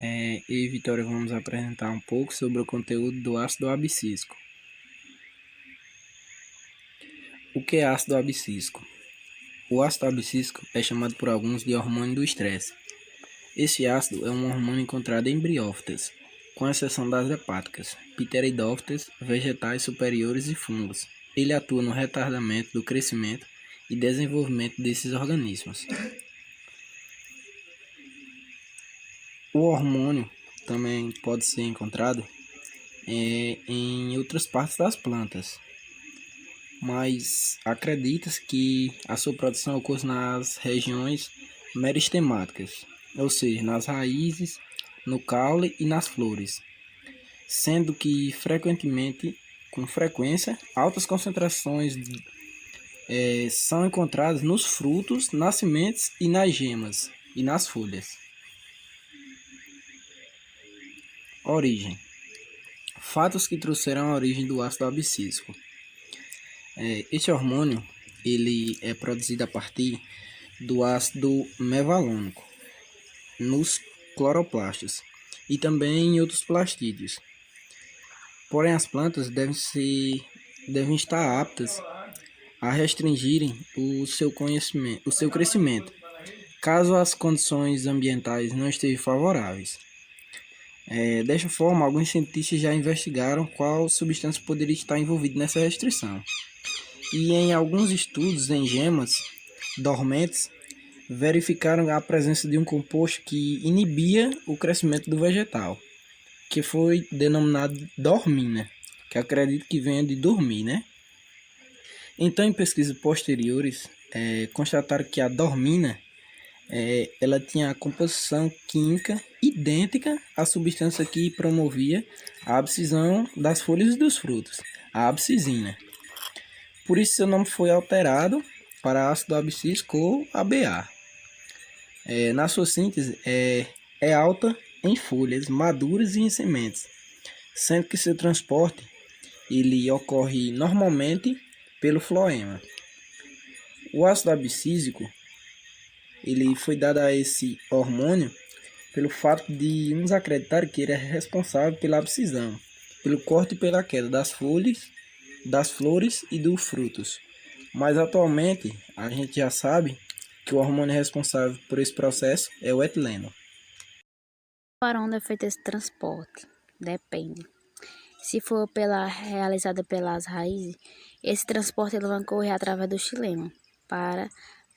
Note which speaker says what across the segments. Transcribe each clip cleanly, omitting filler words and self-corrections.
Speaker 1: Eu e Vitória vamos apresentar um pouco sobre o conteúdo do ácido abscísico. O que é ácido abscísico? O ácido abscísico é chamado por alguns de hormônio do estresse. Este ácido é um hormônio encontrado em briófitas, com exceção das hepáticas, pteridófitas, vegetais superiores e fungos. Ele atua no retardamento do crescimento e desenvolvimento desses organismos. O hormônio também pode ser encontrado em outras partes das plantas, mas acredita-se que a sua produção ocorre nas regiões meristemáticas, ou seja, nas raízes, no caule e nas flores, sendo que com frequência, altas concentrações são encontradas nos frutos, nas sementes e nas gemas e nas folhas. Origem: fatos que trouxeram a origem do ácido abscísico. Este hormônio ele é produzido a partir do ácido mevalônico nos cloroplastos e também em outros plastídeos. Porém, as plantas devem estar aptas a restringirem o seu crescimento, caso as condições ambientais não estejam favoráveis. Desta forma, alguns cientistas já investigaram qual substância poderia estar envolvida nessa restrição. E em alguns estudos em gemas dormentes, verificaram a presença de um composto que inibia o crescimento do vegetal, que foi denominado dormina, que acredito que venha de dormir, né? Então, em pesquisas posteriores, constataram que a dormina ela tinha a composição química idêntica à substância que promovia a abscisão das folhas e dos frutos, a abscisina. Por isso, seu nome foi alterado para ácido abscísico ou ABA. Na sua síntese, é alta em folhas maduras e em sementes, sendo que seu transporte ele ocorre normalmente pelo floema. O ácido abscísico ele foi dado a esse hormônio pelo fato de uns acreditarem que ele é responsável pela abscisão, pelo corte e pela queda das folhas, das flores e dos frutos. Mas atualmente a gente já sabe que o hormônio responsável por esse processo é o etileno.
Speaker 2: Para onde é feito esse transporte? Depende. Se for realizada pelas raízes, esse transporte ele vai correr através do xilema para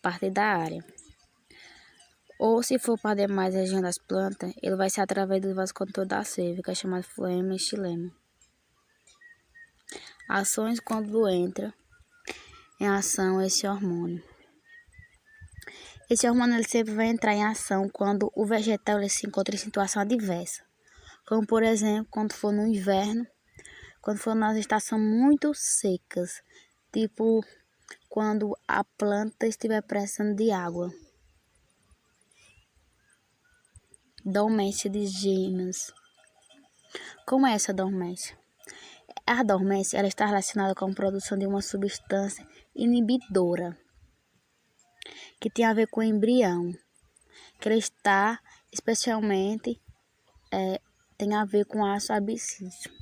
Speaker 2: parte da área. Ou se for para demais região das plantas, ele vai ser através do vasocontor da seiva, que é chamado floema e xilema. Ações quando entra em ação esse hormônio. Esse hormônio ele sempre vai entrar em ação quando o vegetal ele se encontra em situação adversa. Como, por exemplo, quando for no inverno, quando for nas estações muito secas, tipo quando a planta estiver precisando de água. Dormência de gemas. Como é essa dormência? A dormência ela está relacionada com a produção de uma substância inibidora, que tem a ver com o embrião, que ela está especialmente tem a ver com ácido abscísico.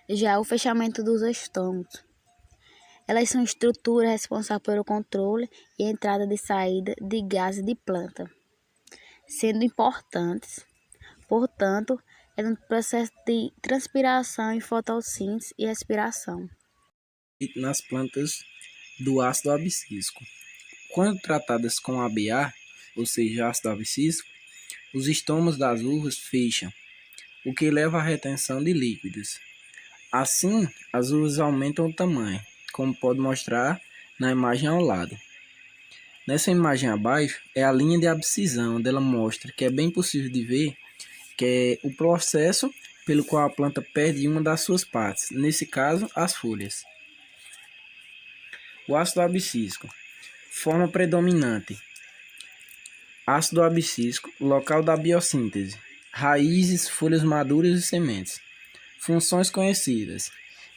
Speaker 2: Já o fechamento dos estômagos. Elas são estruturas responsáveis pelo controle e entrada e saída de gases de planta, sendo importantes, portanto, é um processo de transpiração e fotossíntese e respiração.
Speaker 1: Nas plantas do ácido abscísico. Quando tratadas com ABA, ou seja, ácido abscísico, os estômagos das uvas fecham, o que leva à retenção de líquidos. Assim, as uvas aumentam o tamanho, como pode mostrar na imagem ao lado. Nessa imagem abaixo é a linha de abscisão, onde ela mostra que é bem possível de ver que é o processo pelo qual a planta perde uma das suas partes, nesse caso, as folhas. O ácido abscísico. Forma predominante. Ácido abscísico, local da biossíntese. Raízes, folhas maduras e sementes. Funções conhecidas.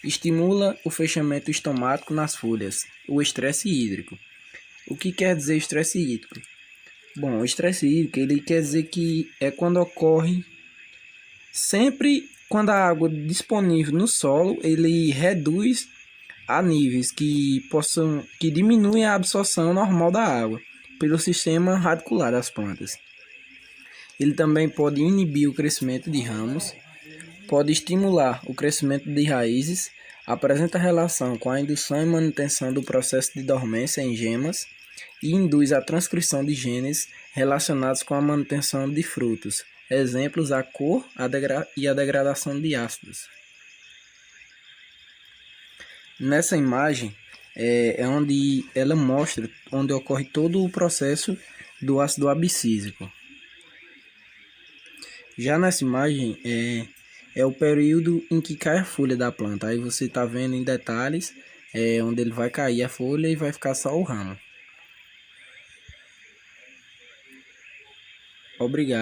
Speaker 1: Estimula o fechamento estomático nas folhas. O estresse hídrico. O que quer dizer estresse hídrico? Bom, o estresse hídrico, ele quer dizer que é quando ocorre sempre quando a água disponível no solo, ele reduz a níveis que diminuem a absorção normal da água pelo sistema radicular das plantas. Ele também pode inibir o crescimento de ramos, pode estimular o crescimento de raízes, apresenta relação com a indução e manutenção do processo de dormência em gemas e induz a transcrição de genes relacionados com a manutenção de frutos. Exemplos: a cor e a degradação de ácidos. Nessa imagem é onde ela mostra onde ocorre todo o processo do ácido abscísico. Já nessa imagem é o período em que cai a folha da planta. Aí você está vendo em detalhes onde ele vai cair a folha e vai ficar só o ramo. Obrigado.